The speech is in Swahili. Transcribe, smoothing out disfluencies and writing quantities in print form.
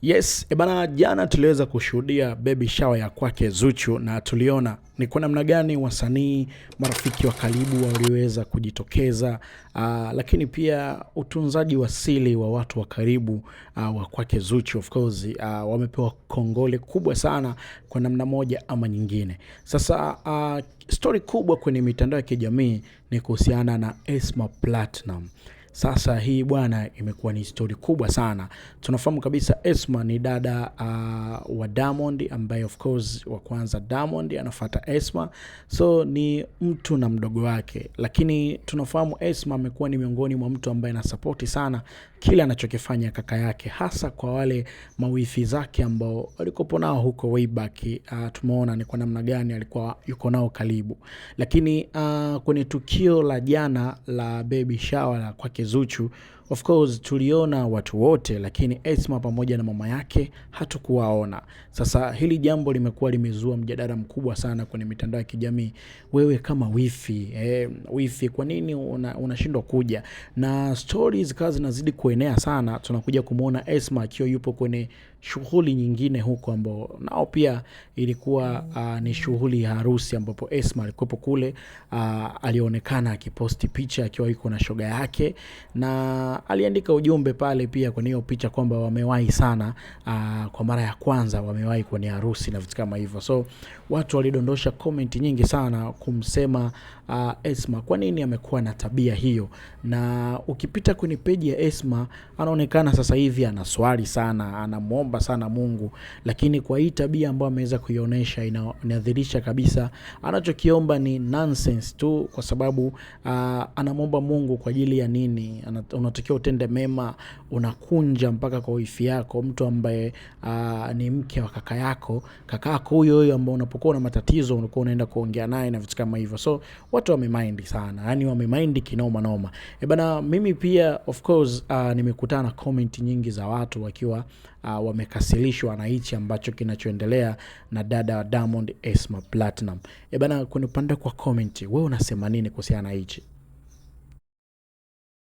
Yes, ebana jana tuliweza kushuhudia baby shower ya kwake Zuchu na tuliona ni kwa namna gani wasanii marafiki wa karibu waliweza kujitokeza, lakini pia utunzaji wa siri wa watu wa karibu wa kwake Zuchu of course wamepewa kongole kubwa sana kwa namna moja ama nyingine. Sasa story kubwa kwenye mitandao ya kijamii ni kuhusiana na Esma Platinum. Sasa hii bwana imekuwa ni story kubwa sana. Tunafahamu kabisa Esma ni dada wa Diamond ambaye of course wa kwanza Diamond anafuata Esma. So ni mtu na mdogo wake. Lakini tunafahamu Esma amekuwa ni miongoni mwa mtu ambaye anasapoti sana kile anachokifanya kaka yake, hasa kwa wale mawifi zake ambao walikopo nao huko way back. Tumeona ni kwa namna gani alikuwa yuko nao karibu. Lakini kwenye tukio la jana la baby shower la kwake Zuchu, of course tuliona watu wote, lakini Esma pamoja na mama yake hatukuwaona. Sasa hili jambo limekuwa limezua mjadala mkubwa sana kwenye mitandao ya kijamii. Wewe kama wifi kwa nini unashindwa kuja? Na stories kazi zinazidi kuenea sana. Tunakuja kumuona Esma akiwa yupo kwenye shughuli nyingine huko ambao nao pia ilikuwa ni shughuli ya harusi ambapo Esma alikuwepo kule. Alionekana akiposti picha akiwa yuko na shoga yake, na aliandika ujumbe pale pia kwenye hiyo picha kwamba wamewahi sana, kwa mara ya kwanza wamewahi kwenye harusi na vitu kama hivyo. So watu walidondosha comment nyingi sana kumsema Esma kwa nini amekuwa na tabia hiyo. Na ukipita kwenye page ya Esma anaonekana sasa hivi anaswali sana, anamuomba sana Mungu, lakini kwa hii tabia ambayo ameweza kuionyesha inadhihirisha kabisa anachokiomba ni nonsense tu, kwa sababu anamuomba Mungu kwa ajili ya nini? Unatakiwa utende mema, unakunja mpaka kwa wifi yako, mtu ambaye ni mke wa kaka yako huyo ambao unapokuwa na matatizo unakuwa unaenda kuongea naye na vitu kama hivyo. So watu wamemind sana, yani wamemind kinoma noma. Bana mimi pia of course nimekutana na comment nyingi za watu wakiwa wamekasirishwa na hichi ambacho kinachoendelea na dada wa Diamond Esma Platinum. Bana kwenye upande kwa comment, wewe unasema nini kuhusiana na hichi?